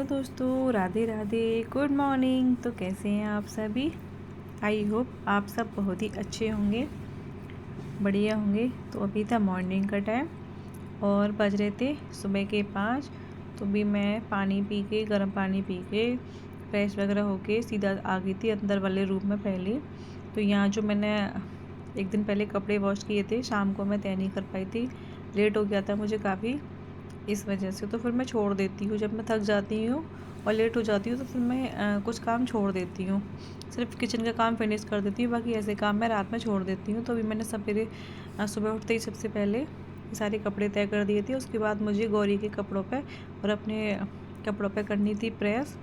दोस्तों, Radhe Radhe, good morning. तो कैसे हैं आप सभी? आई होप आप सब बहुत ही अच्छे होंगे, बढ़िया होंगे। तो अभी था मॉर्निंग का टाइम और बज रहे थे सुबह के 5। तो भी मैं पानी पी के, गर्म पानी पी के, फ्रेश वगैरह होके सीधा आ गई थी अंदर वाले रूम में पहले। तो यहाँ जो मैंने एक दिन पहले कपड़े वॉश किए थे, शाम को मैं तय नहीं कर पाई थी, लेट हो गया था मुझे काफ़ी, इस वजह से। तो फिर मैं छोड़ देती हूँ, जब मैं थक जाती हूँ और लेट हो जाती हूँ तो फिर मैं कुछ काम छोड़ देती हूँ, सिर्फ किचन का काम फिनिश कर देती हूँ, बाकी ऐसे काम मैं रात में छोड़ देती हूँ। तो अभी मैंने सवेरे सुबह उठते ही सबसे पहले सारे कपड़े तय कर दिए थे। उसके बाद मुझे गौरी के कपड़ों पे और अपने कपड़ों पे करनी थी प्रेस।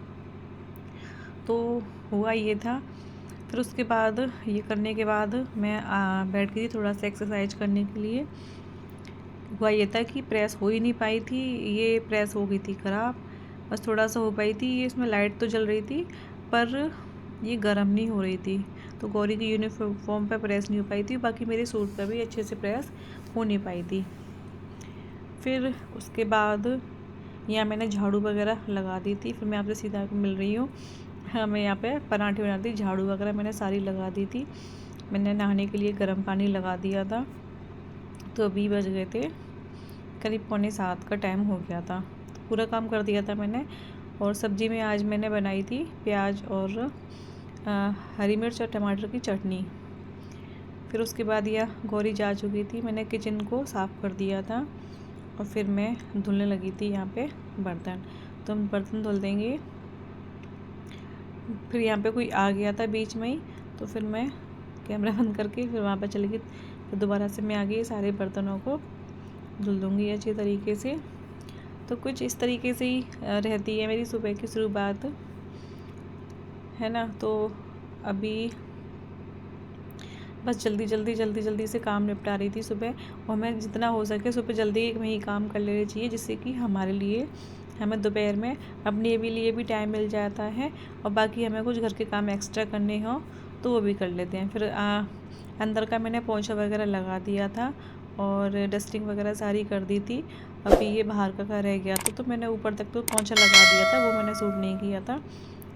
तो हुआ ये था। फिर उसके बाद ये करने के बाद मैं बैठ गई थोड़ा सा एक्सरसाइज करने के लिए। हुआ ये था कि प्रेस हो ही नहीं पाई थी, ये प्रेस हो गई थी ख़राब, बस थोड़ा सा हो पाई थी। ये इसमें लाइट तो जल रही थी पर ये गर्म नहीं हो रही थी। तो गौरी की यूनिफॉर्म पे प्रेस नहीं हो पाई थी, बाकी मेरे सूट पे भी अच्छे से प्रेस हो नहीं पाई थी। फिर उसके बाद यहाँ मैंने झाड़ू वगैरह लगा दी थी। फिर मैं आपसे सीधा मिल रही हूँ। हाँ, मैं यहाँ पे पराठे बना दी, झाड़ू वगैरह मैंने सारी लगा दी थी। मैंने नहाने के लिए गर्म पानी लगा दिया था। तो अभी बज गए थे करीब 6:45 का टाइम हो गया था। तो पूरा काम कर दिया था मैंने। और सब्ज़ी में आज मैंने बनाई थी प्याज और हरी मिर्च और टमाटर की चटनी। फिर उसके बाद यह गौरी जा चुकी थी, मैंने किचन को साफ़ कर दिया था और फिर मैं धुलने लगी थी यहाँ पे बर्तन। तो हम बर्तन धुल देंगे। फिर यहाँ पे कोई आ गया था बीच में ही, तो फिर मैं कैमरा बंद करके फिर वहाँ पे चली गई। फिर दोबारा से मैं आ गई, सारे बर्तनों को धुल दूँगी अच्छी तरीके से। तो कुछ इस तरीके से ही रहती है मेरी सुबह की शुरुआत, है ना। तो अभी बस जल्दी से काम निपटा रही थी सुबह। और हमें जितना हो सके सुबह जल्दी वही काम कर लेने चाहिए, जिससे कि हमारे लिए, हमें दोपहर में अपने लिए भी टाइम मिल जाता है और बाकी हमें कुछ घर के काम एक्स्ट्रा करने हों तो वो भी कर लेते हैं। फिर अंदर का मैंने पोंछा वगैरह लगा दिया था और डस्टिंग वगैरह सारी कर दी थी। अभी ये बाहर का रह गया था, तो मैंने ऊपर तक तो पोंछा लगा दिया था, वो मैंने शूट नहीं किया था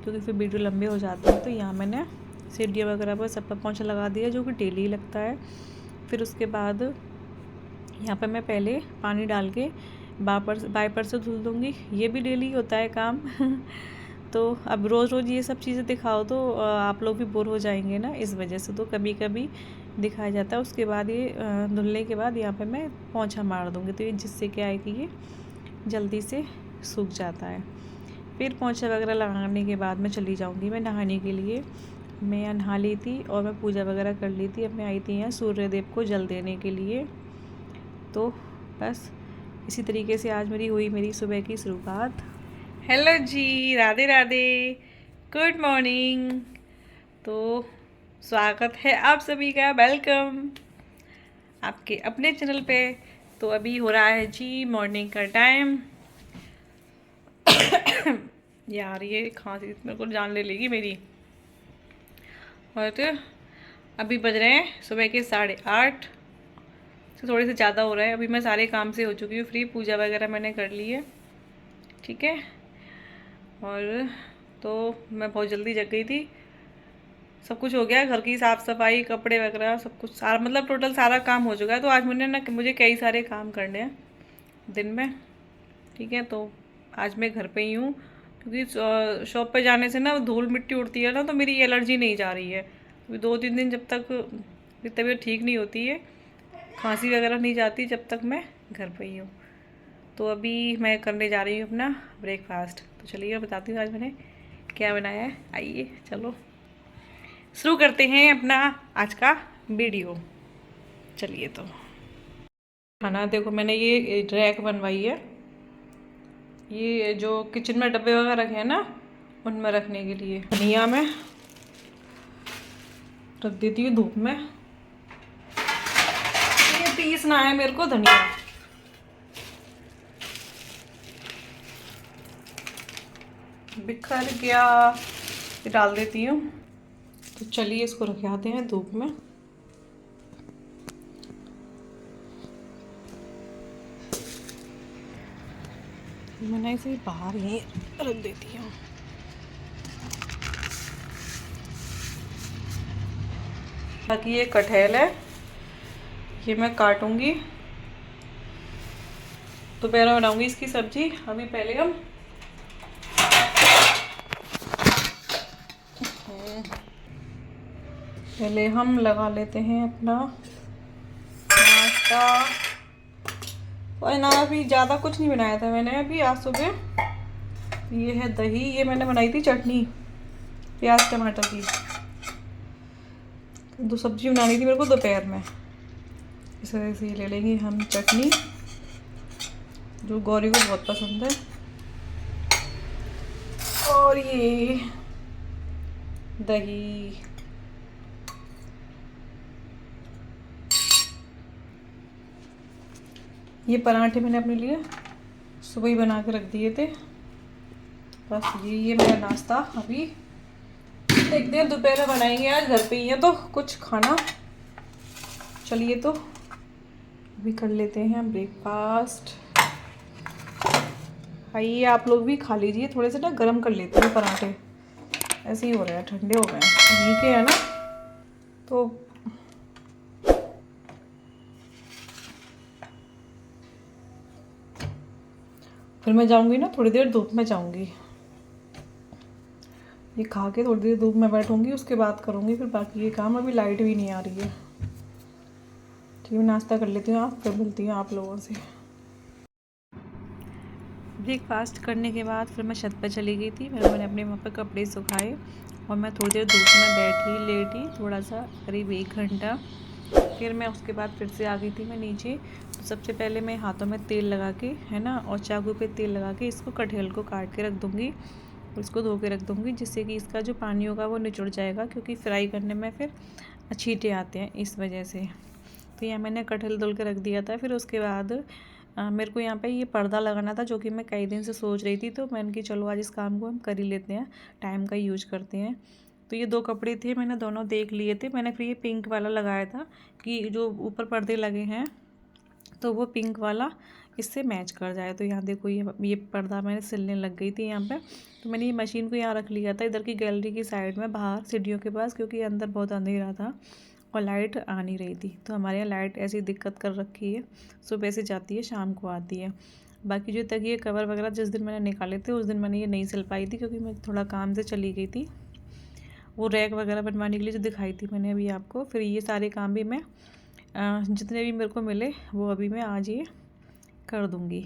क्योंकि फिर वीडियो लंबे हो जाते हैं। तो यहाँ मैंने सीढ़ियाँ वगैरह पर सब पर पोंछा लगा दिया, जो कि डेली लगता है। फिर उसके बाद यहाँ पर मैं पहले पानी डाल के वाइपर से धुल दूँगी, ये भी डेली होता है काम। तो अब रोज़ ये सब चीज़ें दिखाओ तो आप लोग भी बोर हो जाएंगे ना, इस वजह से तो कभी कभी दिखाया जाता है। उसके बाद ये धुलने के बाद यहाँ पे मैं पोंछा मार दूँगी, तो ये जिससे क्या है कि ये जल्दी से सूख जाता है। फिर पोंछा वगैरह लगाने के बाद मैं चली जाऊँगी मैं नहाने के लिए। मैं यहाँ नहा ली थी और मैं पूजा वगैरह कर ली थी। अब मैं आई थी यहाँ सूर्य देव को जल देने के लिए। तो बस इसी तरीके से आज मेरी सुबह की शुरुआत। हेलो जी, राधे राधे, गुड मॉर्निंग। तो स्वागत है आप सभी का, वेलकम आपके अपने चैनल पे। तो अभी हो रहा है जी मॉर्निंग का टाइम। यार ये खांसी मेरे को जान ले लेगी मेरी। और तो अभी बज रहे हैं सुबह के 8:30 से थोड़े से ज़्यादा हो रहा है। अभी मैं सारे काम से हो चुकी हूँ फ्री, पूजा वगैरह मैंने कर ली है, ठीक है। और तो मैं बहुत जल्दी जग गई थी, सब कुछ हो गया, घर की साफ़ सफाई, कपड़े वगैरह सब कुछ, सारा मतलब टोटल सारा काम हो चुका है। तो आज मुझे कई सारे काम करने हैं दिन में, ठीक है। तो आज मैं घर पे ही हूँ क्योंकि शॉप पे जाने से ना धूल मिट्टी उड़ती है ना, तो मेरी एलर्जी नहीं जा रही है। अभी 2-3 दिन जब तक मेरी तबीयत ठीक नहीं होती है, खांसी वगैरह नहीं जाती, जब तक मैं घर पे ही हूँ। तो अभी मैं करने जा रही हूँ अपना ब्रेकफास्ट। तो चलिए मैं बताती हूँ आज मैंने क्या बनाया है। आइए चलो शुरू करते हैं अपना आज का वीडियो। चलिए तो खाना देखो, मैंने ये रैक बनवाई है, ये जो किचन में डब्बे वगैरह रखे हैं ना, उनमें रखने के लिए। धनिया में रख देती हूँ धूप में, ये पीसना है मेरे को धनिया। बिखर गया, ये डाल देती हूँ। तो चलिए इसको रख आते हैं धूप में। मैंने इसे बाहर ही रख देती हूँ। बाकी ये कटहल है, ये मैं काटूंगी, दोपहर में बनाऊंगी इसकी सब्जी। अभी पहले हम लगा लेते हैं अपना नाश्ता। और ना अभी ज़्यादा कुछ नहीं बनाया था मैंने अभी आज सुबह। ये है दही, ये मैंने बनाई थी चटनी प्याज टमाटर की। दो सब्जी बनानी थी मेरे को दोपहर में, इस वजह से ये ले लेंगे हम चटनी, जो गौरी को बहुत पसंद है। और ये दही, ये पराठे मैंने अपने लिए सुबह ही बना के रख दिए थे। बस ये मेरा नाश्ता। अभी देखते हैं दोपहर में बनाएंगे, आज घर पे ही है तो कुछ खाना। चलिए तो अभी कर लेते हैं ब्रेकफास्ट। आइए आप लोग भी खा लीजिए, थोड़े से ना गर्म कर लेते हैं पराठे, ऐसे ही हो रहे हैं, ठंडे हो गए हैं, घी के है ना तो। फिर मैं जाऊंगी ना थोड़ी देर धूप में जाऊंगी, ये खा के थोड़ी देर धूप में बैठूंगी, उसके बाद करूंगी फिर बाकी ये काम। अभी लाइट भी नहीं आ रही है। ठीक है, नाश्ता कर लेती हूँ, आप फिर मिलती हूँ आप लोगों से। ब्रेकफास्ट करने के बाद फिर मैं छत पर चली गई थी। मैंने अपने वहाँ पर कपड़े सुखाए और मैं थोड़ी देर धूप में बैठी लेटी, थोड़ा सा करीब 1 घंटा। फिर मैं उसके बाद फिर से आ गई थी मैं नीचे। तो सबसे पहले मैं हाथों में तेल लगा के है ना, और चाकू पे तेल लगा के इसको कटहल को काट के रख दूँगी, उसको धो के रख दूँगी, जिससे कि इसका जो पानी होगा वो निचुड़ जाएगा, क्योंकि फ्राई करने में फिर छींटे आते हैं इस वजह से। तो यहाँ मैंने कटहल धुल के रख दिया था। फिर उसके बाद मेरे को यहाँ पे ये पर्दा लगाना था, जो कि मैं कई दिन से सोच रही थी। तो मैंने कि चलो आज इस काम को हम कर ही लेते हैं, टाइम का यूज करते हैं। तो ये 2 कपड़े थे, मैंने दोनों देख लिए थे। मैंने फिर ये पिंक वाला लगाया था कि जो ऊपर पर्दे लगे हैं तो वो पिंक वाला इससे मैच कर जाए। तो यहाँ देखो ये पर्दा मैंने सिलने लग गई थी यहाँ पे। तो मैंने ये मशीन को यहाँ रख लिया था इधर की गैलरी की साइड में, बाहर सीढ़ियों के पास, क्योंकि अंदर बहुत अंधेरा था और लाइट आ नहीं रही थी। तो हमारे यहाँ लाइट ऐसी दिक्कत कर रखी है, सुबह से जाती है शाम को आती है। बाकी जो तकिए कवर वगैरह जिस दिन मैंने निकाले थे उस दिन मैंने ये नहीं सिल पाई थी, क्योंकि मैं थोड़ा काम से चली गई थी। वो रैक वगैरह बनवाने के लिए जो दिखाई थी मैंने अभी आपको। फिर ये सारे काम भी मैं जितने भी मेरे को मिले वो अभी मैं आज ये कर दूँगी,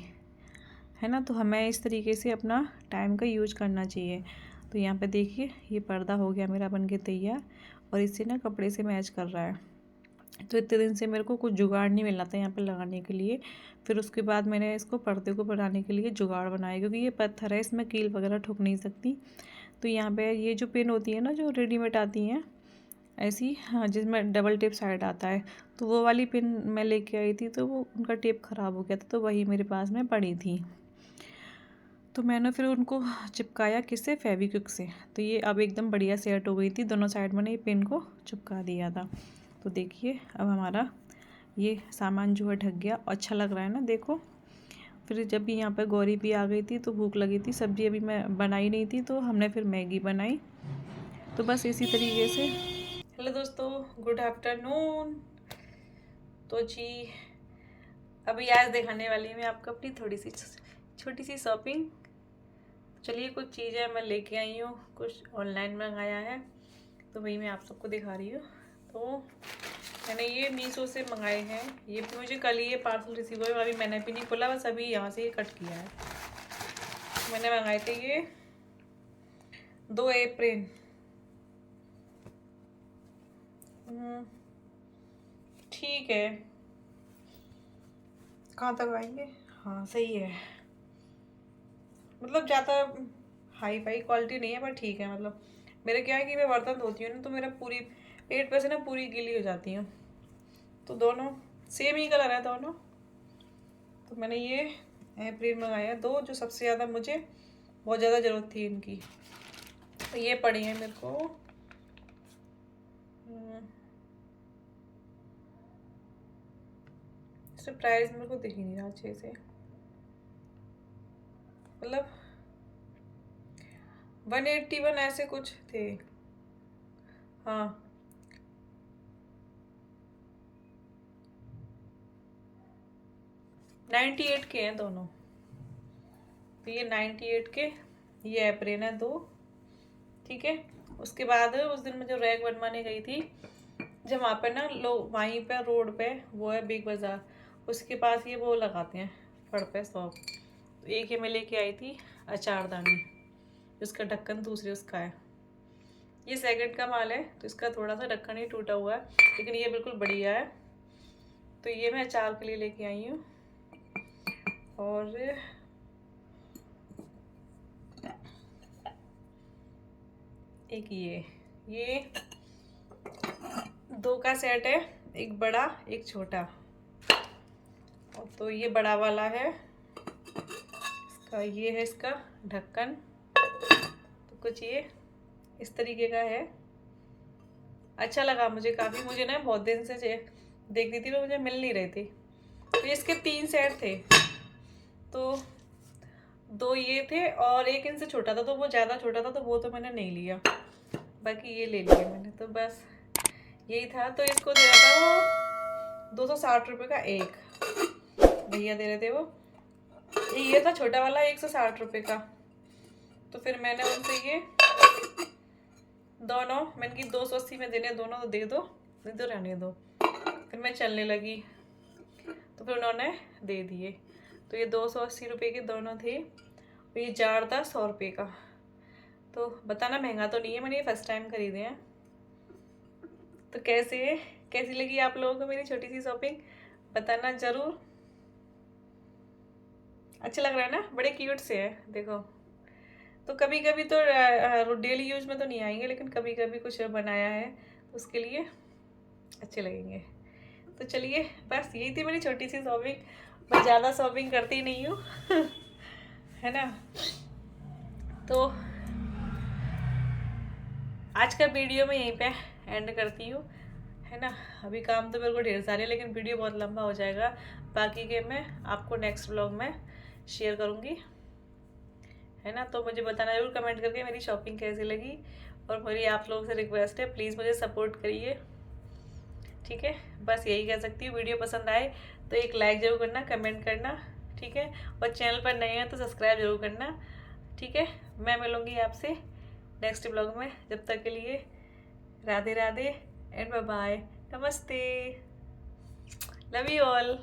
है ना। तो हमें इस तरीके से अपना टाइम का यूज करना चाहिए। तो यहाँ पे देखिए ये पर्दा हो गया मेरा बन के तैयार, और इससे ना कपड़े से मैच कर रहा है। तो इतने दिन से मेरे को कुछ जुगाड़ नहीं मिल रहा था यहाँ पे लगाने के लिए। फिर उसके बाद मैंने इसको पर्दे को बनाने के लिए जुगाड़ बनाया, क्योंकि ये पत्थर है, इसमें कील वगैरह ठुक नहीं सकती। तो यहाँ पे ये जो पिन होती है ना, जो रेडीमेड आती हैं ऐसी, हाँ, जिसमें डबल टेप साइड आता है, तो वो वाली पिन मैं लेके आई थी। तो वो उनका टेप ख़राब हो गया था, तो वही मेरे पास में पड़ी थी। तो मैंने फिर उनको चिपकाया किससे, फेविक्विक से। तो ये अब एकदम बढ़िया सेट हो गई थी, दोनों साइड मैंने ये पिन को चिपका दिया था। तो देखिए अब हमारा ये सामान जो है ढक गया, अच्छा लग रहा है ना, देखो। फिर जब भी यहाँ पर गौरी भी आ गई थी तो भूख लगी थी, सब्ज़ी अभी मैं बनाई नहीं थी, तो हमने फिर मैगी बनाई। तो बस इसी तरीके से। हेलो दोस्तों, गुड आफ्टरनून। तो जी अभी आज दिखाने वाली हूँ मैं आपको अपनी थोड़ी सी छोटी सी शॉपिंग। चलिए कुछ चीज़ें मैं लेके आई हूँ, कुछ ऑनलाइन मंगाया है, तो वही मैं आप सबको दिखा रही हूँ। तो मैंने ये मीशो से मंगाए हैं, ये मुझे कल ही ये पार्सल रिसीव हुआ, अभी मैंने भी नहीं खोला, बस अभी यहाँ से ये कट किया है। मैंने मंगाए थे ये 2 एप्रन। ठीक है, कहाँ तक आएंगे, हाँ सही है। मतलब ज़्यादा हाई फाई क्वालिटी नहीं है, पर ठीक है। मतलब मेरे क्या है कि मैं बर्तन धोती हूँ ना, तो मेरा पूरी पेट पे से ना पूरी गीली हो जाती हूँ। तो दोनों सेम ही कलर है दोनों। तो मैंने ये एप्रिल मंगाया 2, जो सबसे ज़्यादा मुझे बहुत ज़्यादा ज़रूरत थी इनकी। तो ये पड़ी है मेरे को इससे प्राइस मेरे को दिख ही नहीं रहा अच्छे से। मतलब 181 ऐसे कुछ थे। हाँ 98 के हैं दोनों। तो ये 98 के, ये एप्रेन है 2। ठीक है। उसके बाद उस दिन मैं जो रैक बनवाने गई थी, जब वहाँ पे ना वहीं पे रोड पे वो है बिग बाज़ार, उसके पास ये वो लगाते हैं फड़ पे शॉप। तो एक ये मैं लेके आई थी अचारदानी, उसका ढक्कन दूसरे उसका है। ये सेकंड का माल है तो इसका थोड़ा सा ढक्कन ही टूटा हुआ है, लेकिन ये बिल्कुल बढ़िया है। तो ये मैं अचार के लिए लेके आई हूँ। और एक ये 2 का सेट है, एक बड़ा एक छोटा। तो ये बड़ा वाला है, इसका ये है इसका ढक्कन। तो कुछ ये इस तरीके का है। अच्छा लगा मुझे काफ़ी, मुझे ना बहुत दिन से देख रही थी तो मुझे मिल नहीं रहे थे। तो इसके 3 सेट थे, तो 2 ये थे और एक इनसे छोटा था, तो वो ज़्यादा छोटा था तो वो तो मैंने नहीं लिया, बाकी ये ले लिया मैंने। तो बस यही था। तो इसको दे रहा था वो 260 रुपये का एक, भैया दे रहे थे वो। ये था छोटा वाला 160 रुपये का। तो फिर मैंने उनसे ये दोनों, मैंने की 280 में देने दोनों, तो दे दो, नहीं तो रहने दो। फिर मैं चलने लगी तो फिर उन्होंने दे दिए। तो ये 280 रुपये के दोनों थे। ये जार था 100 रुपये का। तो बताना महंगा तो नहीं है, मैंने ये फर्स्ट टाइम खरीदे हैं। तो कैसी लगी आप लोगों को मेरी छोटी सी शॉपिंग, बताना ज़रूर। अच्छा लग रहा है ना, बड़े क्यूट से हैं देखो। तो कभी कभी तो डेली यूज में तो नहीं आएंगे, लेकिन कभी कभी कुछ बनाया है तो उसके लिए अच्छे लगेंगे। तो चलिए, बस यही थी मेरी छोटी सी शॉपिंग। मैं ज़्यादा शॉपिंग करती नहीं हूँ है ना। तो आज का वीडियो मैं यहीं पे एंड करती हूँ, है ना। अभी काम तो मेरे को ढेर सारे, लेकिन वीडियो बहुत लंबा हो जाएगा। बाकी के मैं आपको नेक्स्ट व्लॉग में शेयर करूँगी, है ना। तो मुझे बताना जरूर कमेंट करके मेरी शॉपिंग कैसी लगी। और मेरी आप लोगों से रिक्वेस्ट है, प्लीज़ मुझे सपोर्ट करिए, ठीक है। बस यही कह सकती हूँ। वीडियो पसंद आए तो एक लाइक ज़रूर करना, कमेंट करना, ठीक है। और चैनल पर नए हैं तो सब्सक्राइब जरूर करना, ठीक है। मैं मिलूँगी आपसे नेक्स्ट ब्लॉग में। जब तक के लिए Radhe Radhe and bye bye, नमस्ते, लव यू ऑल।